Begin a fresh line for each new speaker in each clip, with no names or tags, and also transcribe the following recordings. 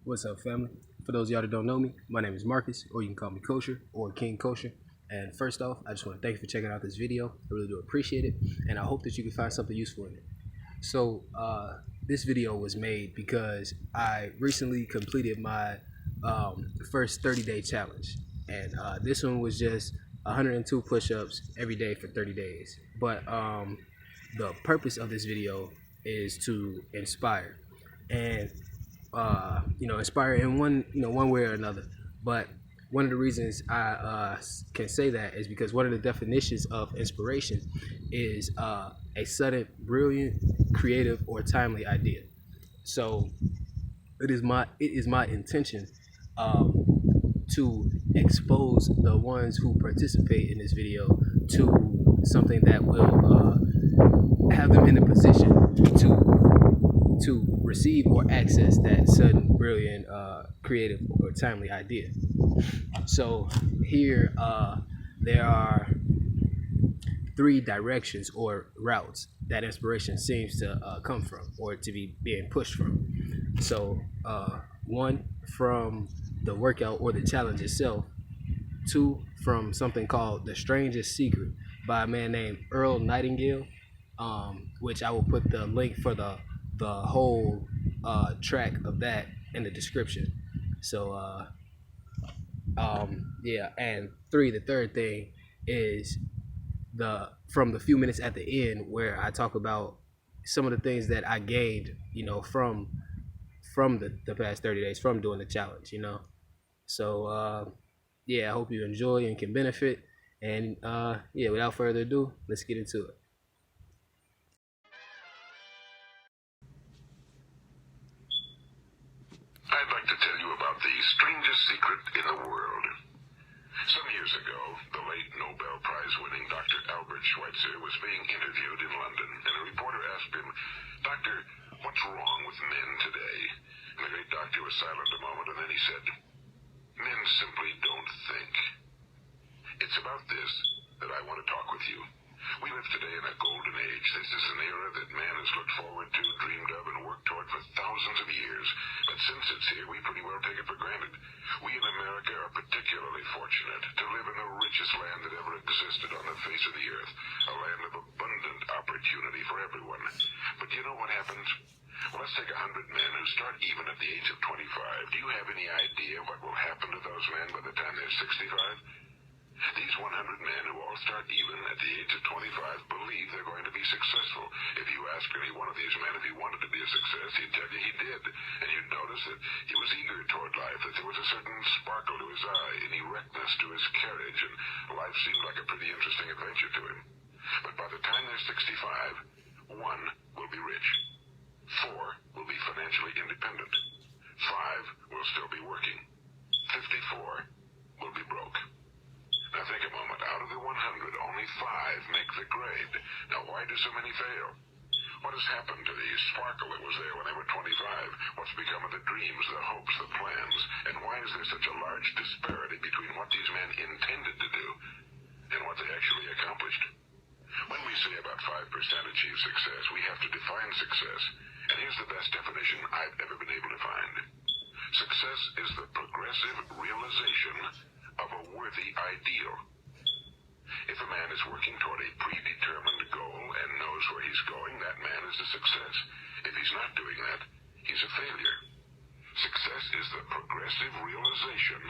What's up, family? For those of y'all that don't know me, my name is Marcus, or you can call me Kosher or King Kosher. And first off, I just want to thank you for checking out this video. I really do appreciate it, and I hope that you can find something useful in it. So, this video was made because I recently completed my first 30-day challenge, and this one was just 102 push-ups every day for 30 days. But the purpose of this video is to inspire, and inspire in one way or another. But one of the reasons I can say that is because one of the definitions of inspiration is a sudden, brilliant, creative, or timely idea. So it is my intention to expose the ones who participate in this video to something that will have them in a position to receive or access that sudden, brilliant, creative, or timely idea. So here, there are three directions or routes that inspiration seems to come from or to be being pushed from. So, one, from the workout or the challenge itself. Two, from something called The Strangest Secret by a man named Earl Nightingale, which I will put the link for the whole track of that in the description. So, yeah, and three, the third thing is the few minutes at the end where I talk about some of the things that I gained, from the past 30 days from doing the challenge. So yeah, I hope you enjoy and can benefit. And yeah, without further ado, let's get into it.
I'd like to tell you about the strangest secret in the world. Some years ago, the late Nobel Prize-winning Dr. Albert Schweitzer was being interviewed in London, and a reporter asked him, "Doctor, what's wrong with men today?" And the great doctor was silent a moment, and then he said, "Men simply don't think." It's about this that I want to talk with you. We live today in a golden age. This is an era that man has looked forward to, dreamed of, and worked toward for thousands of years. But since it's here, we pretty well take it for granted. We in America are particularly fortunate to live in the richest land that ever existed on the face of the earth, a land of abundant opportunity for everyone. But do you know what happens? Well, let's take 100 men who start even at the age of 25. Do you have any idea what will happen to those men by the time they're 65? These 100 men who all start even at the age of 25 believe they're going to be successful. If you ask any one of these men if he wanted to be a success, he'd tell you he did. And you'd notice that he was eager toward life, that there was a certain sparkle to his eye, an erectness to his carriage, and life seemed like a pretty interesting adventure to him. But by the time they're 65, 1 will be rich. 4 will be financially independent. 5 will still be working. 54 will be broke. Now think a moment. Out of the 100, only 5 make the grade. Now why do so many fail? What has happened to the sparkle that was there when they were 25? What's become of the dreams, the hopes, the plans? And why is there such a large disparity between what these men intended to do and what they actually accomplished? When we say about 5% achieve success, we have to define success. And here's the best definition I've ever been able to find. Success is the progressive realization of a worthy ideal. If a man is working toward a predetermined goal and knows where he's going, that man is a success. If he's not doing that, he's a failure. Success is the progressive realization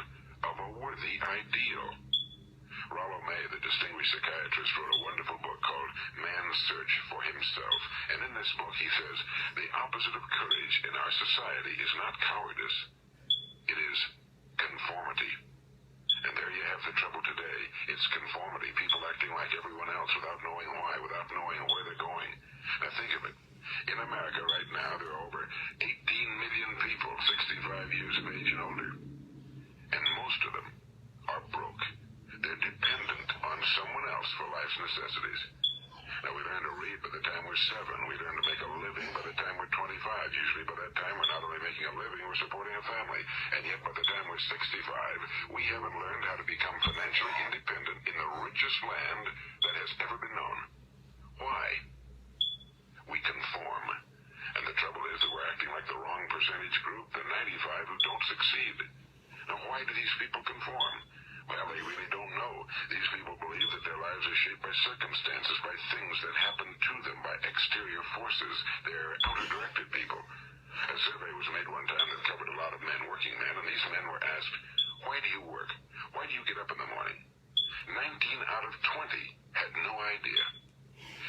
of a worthy ideal. Rollo May, the distinguished psychiatrist, wrote a wonderful book called Man's Search for Himself. And in this book he says, the opposite of courage in our society is not cowardice. It is conformity. And there you have the trouble today. It's conformity. People acting like everyone else without knowing why, without knowing where they're going. Now think of it. In America right now, there are over 18 million people 65 years of age and older. And most of them are broke. They're dependent on someone else for life's necessities. Now, we learn to read by the time we're 7. We learn to make a living by the time we're 25. Usually by that time, we're not only making a living, we're supporting a family. And yet by the time we're 65, we haven't learned how to become financially independent in the richest land that has ever been known. Why? We conform. And the trouble is that we're acting like the wrong percentage group. The 95% 25 who don't succeed. Now, why do these people conform? Well, they really don't know. These people believe that their lives are shaped by circumstances, by things that happen to them, by exterior forces. They're outer-directed people. A survey was made one time that covered a lot of men, working men, and these men were asked, why do you work? Why do you get up in the morning? 19 out of 20 had no idea.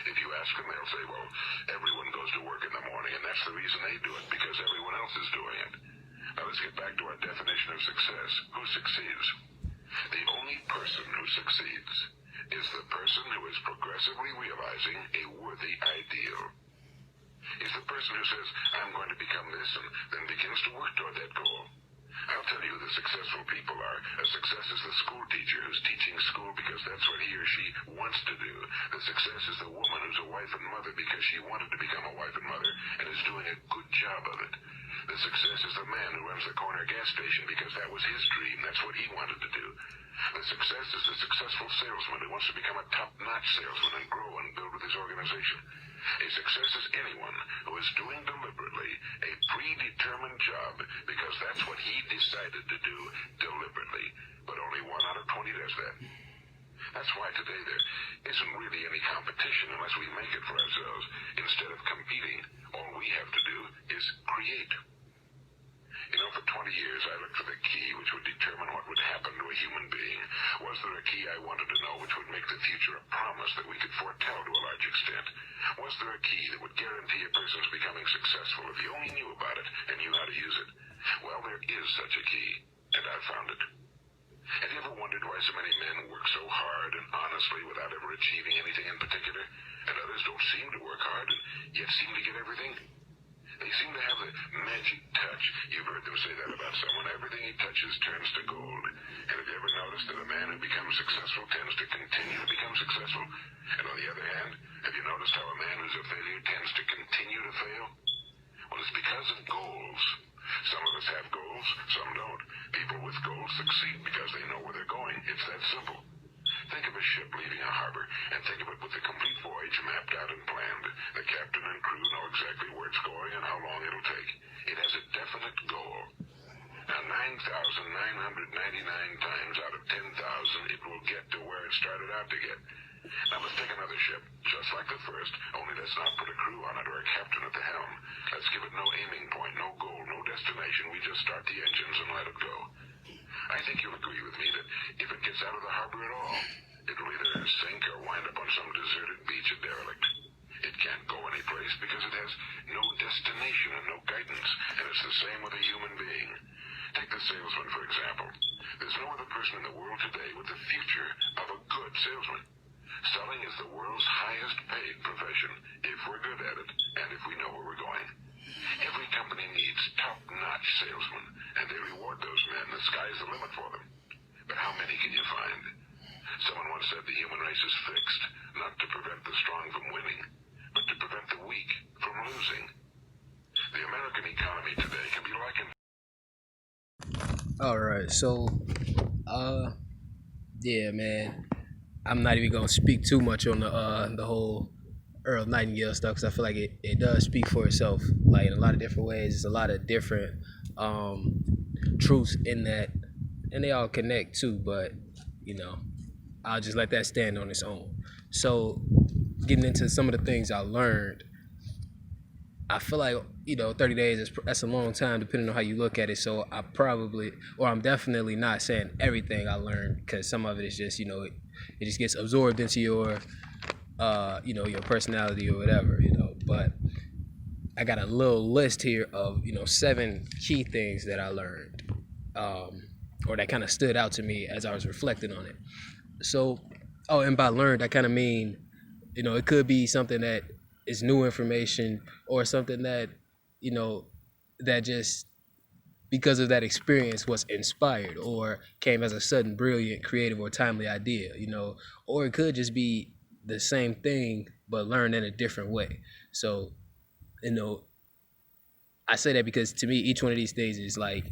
If you ask them, they'll say, well, everyone goes to work in the morning, and that's the reason they do it, because everyone else is doing it. Now let's get back to our definition of success. Who succeeds? The only person who succeeds is the person who is progressively realizing a worthy ideal. Is the person who says, I'm going to become this, and then begins to work toward that goal. I'll tell you who the successful people are. A success is the school teacher who's teaching school because that's what he or she wants to do. The success is the woman who's a wife and mother because she wanted to become a wife and mother and is doing a good job of it. The success is the man who runs the corner gas station because that was his dream. That's what he wanted to do. The success is the successful salesman who wants to become a top-notch salesman and grow and build with his organization. A success is anyone who is doing deliberately a predetermined job because that's what he decided to do deliberately. But only 1 out of 20 does that. That's why today there isn't really any competition unless we make it for ourselves. Instead of competing, all we have to do is create. You know, for 20 years I looked for the key which would determine what would happen to a human being. Was there a key I wanted to know which would make the future a promise that we could foretell to a large extent? Was there a key that would guarantee a person's becoming successful if he only knew about it and knew how to use it? Well, there is such a key, and I found it. Have you ever wondered why so many men work so hard and honestly without ever achieving anything in particular, and others don't seem to work hard and yet seem to get everything? They seem to have the magic touch. You've heard them say that about someone. Everything he touches turns to gold. And have you ever noticed that a man who becomes successful tends to continue to become successful? And on the other hand, have you noticed how a man who's a failure tends to continue to fail? Well, it's because of goals. Some of us have goals, some don't. People with goals succeed because they know where they're going. It's that simple. Think of a ship leaving a harbor, and think of it with the complete voyage mapped out and planned. The captain and crew know exactly where it's going and how long it'll take. It has a definite goal. Now, 9,999 times out of 10,000, it will get to where it started out to get. Now, let's take another ship, just like the first, only let's not put a crew on it or a captain at the helm. Let's give it no aiming point, no goal, no destination. We just start the engines and let it go. I think you'll agree with me that if it gets out of the harbor at all, it'll either sink or wind up on some deserted beach, a derelict. It can't go anyplace because it has no destination and no guidance, and it's the same with a human being. Take the salesman, for example. There's no other person in the world today with the future of a good salesman. Selling is the world's highest paid profession, if we're good at it, and if we know where we're going. Every company needs top-notch salesmen, and they reward those men. The sky's the limit for them. But how many can you find? Someone once said the human race is fixed, not to prevent the strong from winning, but to prevent the weak from losing. The American economy today can be likened.
All right, so yeah, man, I'm not even gonna speak too much on the whole Earl Nightingale stuff because I feel like it does speak for itself, like in a lot of different ways. There's a lot of different truths in that, and they all connect too. But you know, I'll just let that stand on its own. So, getting into some of the things I learned, I feel like 30 days that's a long time depending on how you look at it. So I probably, or I'm definitely not saying everything I learned because some of it is just it just gets absorbed into your your personality or whatever. But I got a little list here of 7 key things that I learned, or that kind of stood out to me as I was reflecting on it. So, and by learned I kind of mean, it could be something that is new information or something that that just because of that experience was inspired or came as a sudden brilliant creative or timely idea, or it could just be the same thing but learned in a different way. So I say that because to me each one of these things is like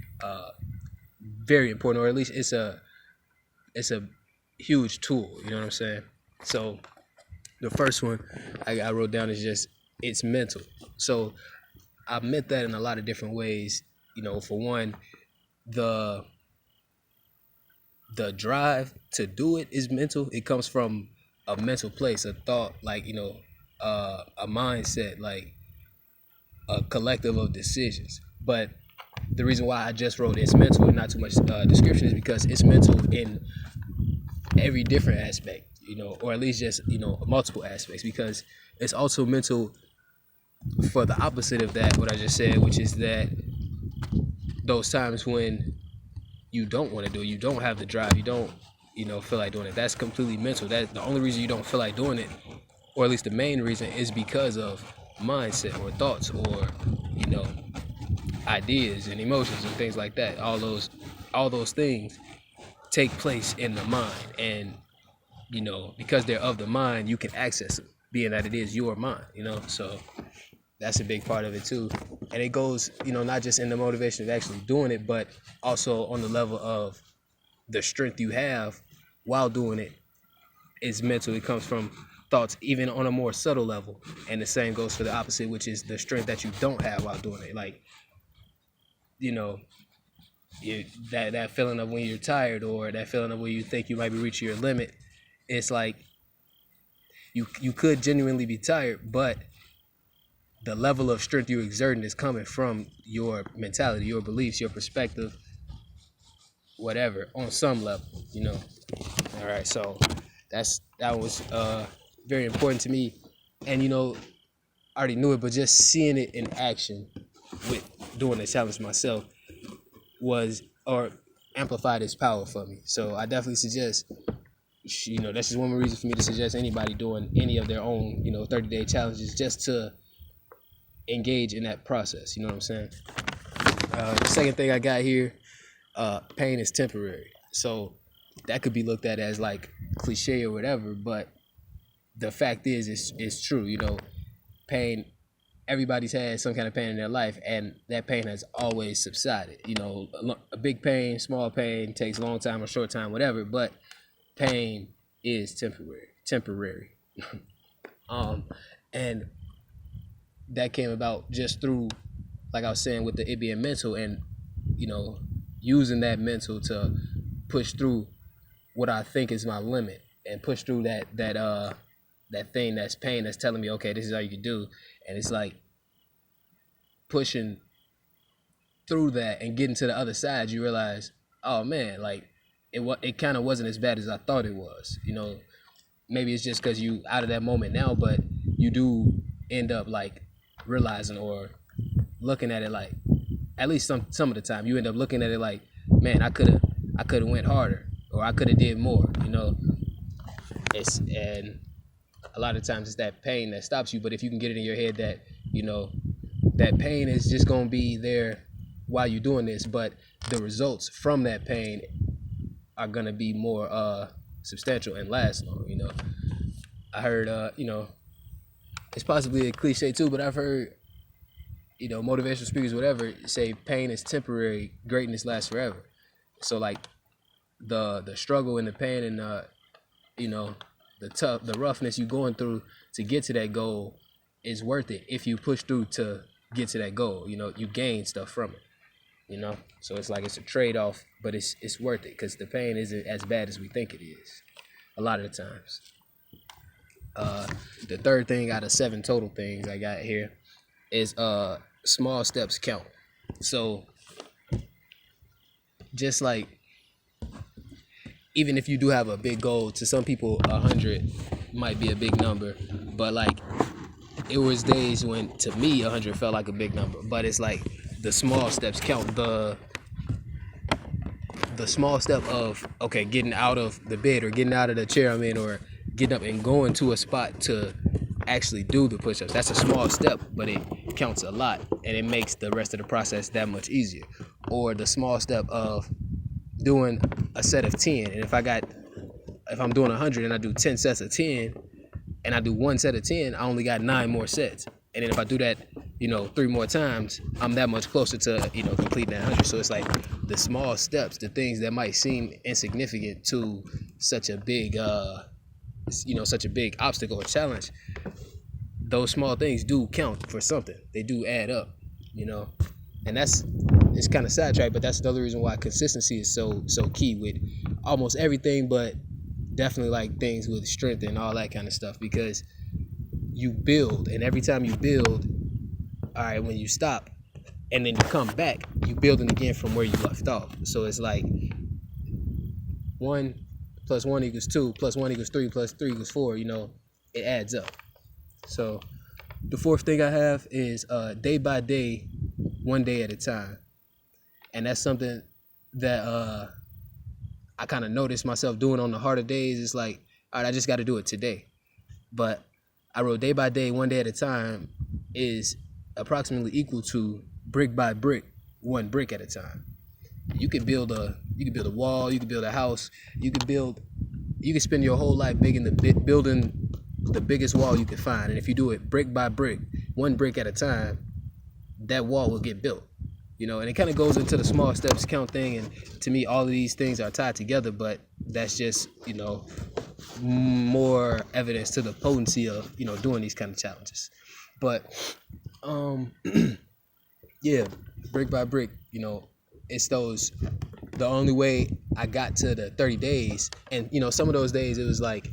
very important, or at least it's a huge tool, you know what I'm saying? So the first one I wrote down is just it's mental. So I meant that in a lot of different ways. For one, the the drive to do it is mental. It comes from a mental place, a thought, like a mindset, like a collective of decisions. But the reason why I just wrote it's mental and not too much description is because it's mental in every different aspect, or at least just multiple aspects. Because it's also mental for the opposite of that, what I just said, which is that those times when you don't want to do it, you don't have the drive, you don't feel like doing it. That's completely mental. That the only reason you don't feel like doing it, or at least the main reason, is because of mindset or thoughts or you know ideas and emotions and things like that. All those things take place in the mind, and because they're of the mind, you can access them, being that it is your mind. So that's a big part of it too. And it goes, not just in the motivation of actually doing it, but also on the level of the strength you have while doing it is mental. It comes from thoughts, even on a more subtle level. And the same goes for the opposite, which is the strength that you don't have while doing it. Like, you know, that feeling of when you're tired, or that feeling of when you think you might be reaching your limit. It's like you could genuinely be tired, but the level of strength you're exerting is coming from your mentality, your beliefs, your perspective, whatever, on some level. All right, so that was very important to me. And I already knew it, but just seeing it in action with doing the challenge myself was, or amplified its power for me. So I definitely suggest, that's just one more reason for me to suggest anybody doing any of their own 30-day challenges, just to engage in that process. You know what I'm saying? The second thing I got here, pain is temporary. So that could be looked at as like cliche or whatever, but the fact is, it's true. Pain, everybody's had some kind of pain in their life, and that pain has always subsided. A big pain, small pain, takes a long time or short time, whatever, but pain is temporary. And that came about just through, like I was saying, with it being mental, and using that mental to push through what I think is my limit, and push through that thing, that's pain, that's telling me, okay, this is all you can do. And it's like pushing through that and getting to the other side, you realize, oh man, like it kind of wasn't as bad as I thought it was. Maybe it's just because you out of that moment now, but you do end up like realizing, or looking at it like, at least some of the time, you end up looking at it like, man, I could have went harder, or I could have did more. And a lot of times it's that pain that stops you. But if you can get it in your head that that pain is just gonna be there while you're doing this, but the results from that pain are gonna be more substantial and last long. I heard it's possibly a cliche too, but I've heard motivational speakers, whatever, say pain is temporary, greatness lasts forever. So like the struggle and the pain and the roughness you going through to get to that goal is worth it if you push through to get to that goal. You gain stuff from it. So it's like it's a trade-off, but it's worth it, because the pain isn't as bad as we think it is a lot of the times. The third thing out of 7 total things I got here is small steps count. So just like, even if you do have a big goal, to some people 100 might be a big number, but like it was days when to me 100 felt like a big number. But it's like the small steps count. The small step of, okay, getting out of the bed, or getting out of the chair I'm in, or getting up and going to a spot to actually do the push-ups. That's a small step, but it counts a lot, and it makes the rest of the process that much easier. Or the small step of doing a set of 10, and if I'm doing 100 and I do 10 sets of 10, and I do one set of 10, I only got 9 more sets. And then if I do that 3 more times, I'm that much closer to completing that 100. So it's like the small steps, the things that might seem insignificant to such a big obstacle or challenge, those small things do count for something. They do add up. And that's it's kind of sidetracked, but that's another reason why consistency is so key with almost everything, but definitely like things with strength and all that kind of stuff, because you build, and every time you build, all right, when you stop and then you come back, you building again from where you left off. So it's like 1 plus 1 equals 2 plus 1 equals 3 plus 3 equals 4. It adds up. So the fourth thing I have is day by day, one day at a time. And that's something that I kind of noticed myself doing on the harder days. It's like, all right, I just got to do it today. But I wrote day by day, one day at a time is approximately equal to brick by brick, one brick at a time. You could build a wall, you could build a house, you could spend your whole life building the biggest wall you could find. And if you do it brick by brick, one brick at a time, that wall will get built. And it kind of goes into the small steps count thing. And to me, all of these things are tied together, but that's just, more evidence to the potency of, doing these kind of challenges. But, yeah, brick by brick, it's the only way I got to the 30 days. And, some of those days it was like,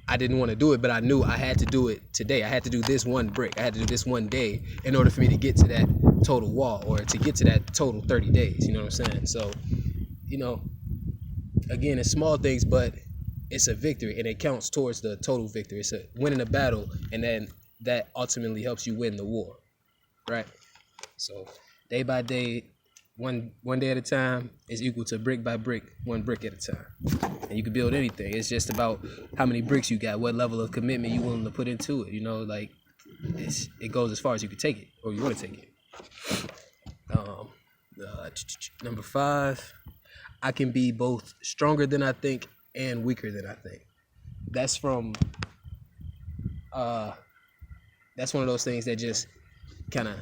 I didn't want to do it, but I knew I had to do it today. I had to do this one brick. I had to do this one day in order for me to get to that total wall, or to get to that total 30 days. You know what I'm saying? So, again, it's small things, but it's a victory, and it counts towards the total victory. It's a winning a battle, and then that ultimately helps you win the war, right? So day by day, one day at a time is equal to brick by brick, one brick at a time. And you can build anything. It's just about how many bricks you got, what level of commitment you willing to put into it. Like it goes as far as you can take it, or you want to take it. Number 5, I can be both stronger than I think and weaker than I think. That's from that's one of those things that just kind of,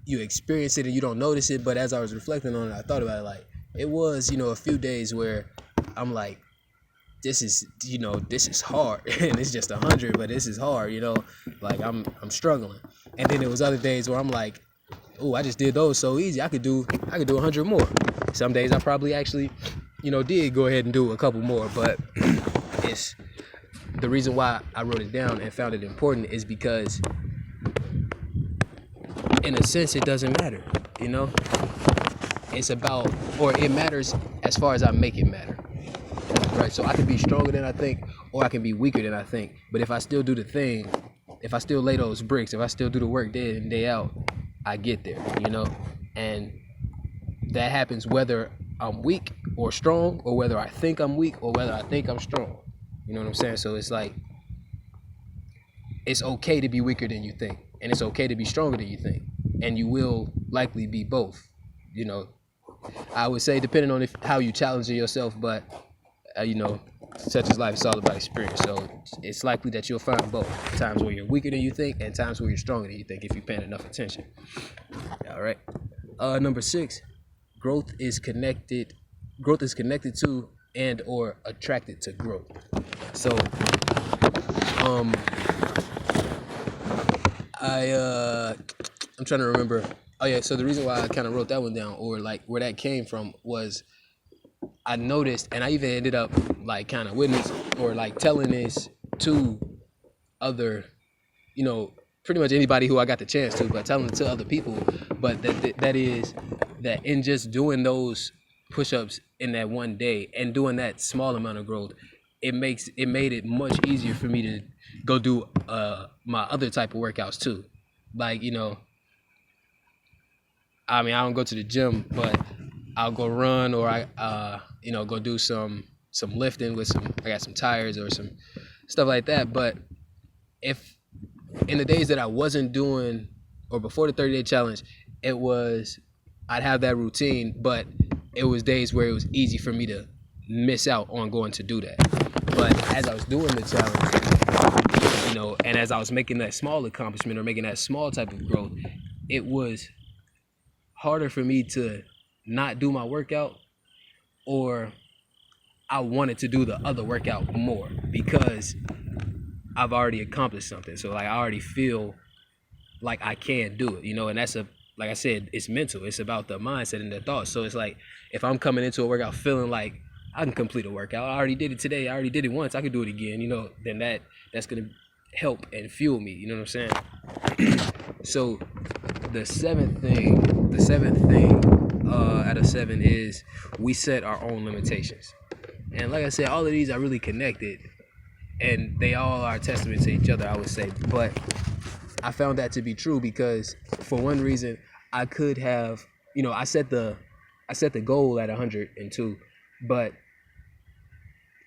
you experience it and you don't notice it. But as I was reflecting on it, I thought about it, like, it was, a few days where I'm like, this is hard. And it's just 100, but this is hard, like I'm struggling. And then there was other days where I'm like, oh, I just did those so easy. I could do 100 more. Some days I probably actually, did go ahead and do a couple more. But it's the reason why I wrote it down and found it important is because, in a sense, it doesn't matter. It's about, or it matters as far as I make it matter. Right? So I can be stronger than I think, or I can be weaker than I think. But if I still do the thing, if I still lay those bricks, if I still do the work day in, day out, I get there, and that happens whether I'm weak or strong, or whether I think I'm weak or whether I think I'm strong. You know what I'm saying? So it's like, it's okay to be weaker than you think, and it's okay to be stronger than you think, and you will likely be both. I would say, depending on how you challenge yourself, but such as life, it's all about experience. So it's likely that you'll find both times where you're weaker than you think and times where you're stronger than you think, if you're paying enough attention. All right. Number 6, growth is connected to and or attracted to growth. So I'm trying to remember. Oh yeah, so the reason why I kind of wrote that one down, or like where that came from, was I noticed, and I even ended up like kind of witness, or like telling this to other, pretty much anybody who I got the chance to, but telling it to other people. But that is that in just doing those push-ups in that one day and doing that small amount of growth, it made it much easier for me to go do my other type of workouts too. Like, I don't go to the gym, but I'll go run, or I go do some lifting with I got some tires or some stuff like that. But if in the days that I wasn't doing, or before the 30-day challenge, I'd have that routine, but it was days where it was easy for me to miss out on going to do that. But as I was doing the challenge, and as I was making that small accomplishment, or making that small type of growth, it was harder for me to not do my workout, or I wanted to do the other workout more, because I've already accomplished something. So like, I already feel like I can do it, and that's like I said, it's mental. It's about the mindset and the thoughts. So it's like if I'm coming into a workout feeling like I can complete a workout, I already did it today, I already did it once, I could do it again, then that's gonna help and fuel me. You know what I'm saying? So the seventh thing out of 7 is we set our own limitations. And like I said, all of these are really connected, and they all are a testament to each other, I would say. But I found that to be true because for one reason, I could have, I set the goal at 102, but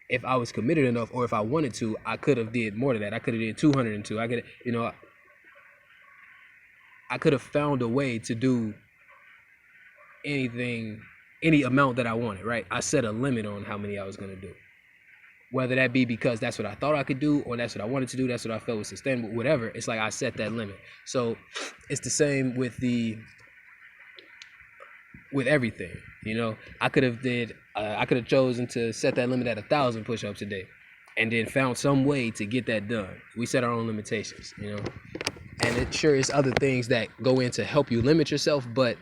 if I was committed enough, or if I wanted to, I could have did more than that. I could have did 202. I could have found a way to do anything, any amount that I wanted, right? I set a limit on how many I was going to do. Whether that be because that's what I thought I could do, or that's what I wanted to do, that's what I felt was sustainable, whatever. It's like I set that limit. So it's the same with everything. I could have chosen to set that limit at 1,000 push-ups a day, and then found some way to get that done. We set our own limitations, and it sure is other things that go in to help you limit yourself, but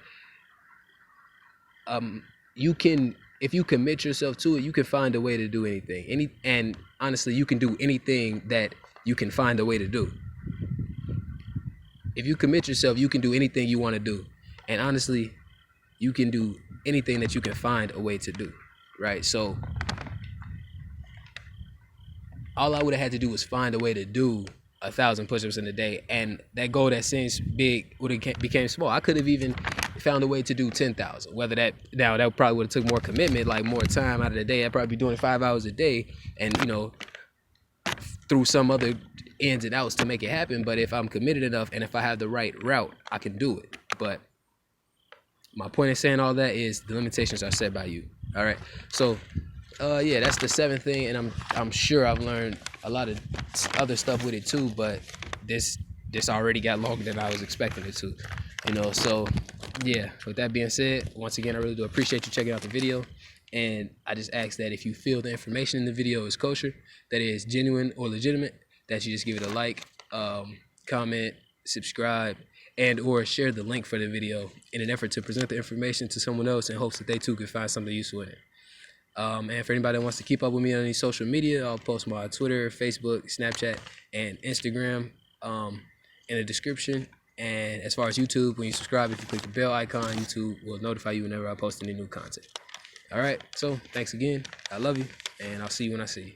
you can, if you commit yourself to it, you can find a way to do anything. And honestly, you can do anything that you can find a way to do. If you commit yourself, you can do anything you want to do. And honestly, you can do anything that you can find a way to do, right? So all I would have had to do was find a way to do 1,000 push-ups in a day, and that goal that seems big would have became small. I could have even found a way to do 10,000. Whether that probably would have took more commitment, like more time out of the day. I'd probably be doing 5 hours a day, and through some other ins and outs to make it happen. But if I'm committed enough, and if I have the right route, I can do it. But my point in saying all that is the limitations are set by you. All right. So yeah, that's the 7th thing, and I'm sure I've learned a lot of other stuff with it too, but this already got longer than I was expecting it to, so yeah. With that being said, once again, I really do appreciate you checking out the video, and I just ask that if you feel the information in the video is kosher, that is genuine or legitimate, that you just give it a like, comment, subscribe, and or share the link for the video in an effort to present the information to someone else in hopes that they too can find something useful in it. And for anybody that wants to keep up with me on any social media, I'll post my Twitter, Facebook, Snapchat, and Instagram in the description. And as far as YouTube, when you subscribe, if you click the bell icon, YouTube will notify you whenever I post any new content. All right, so thanks again. I love you, and I'll see you when I see you.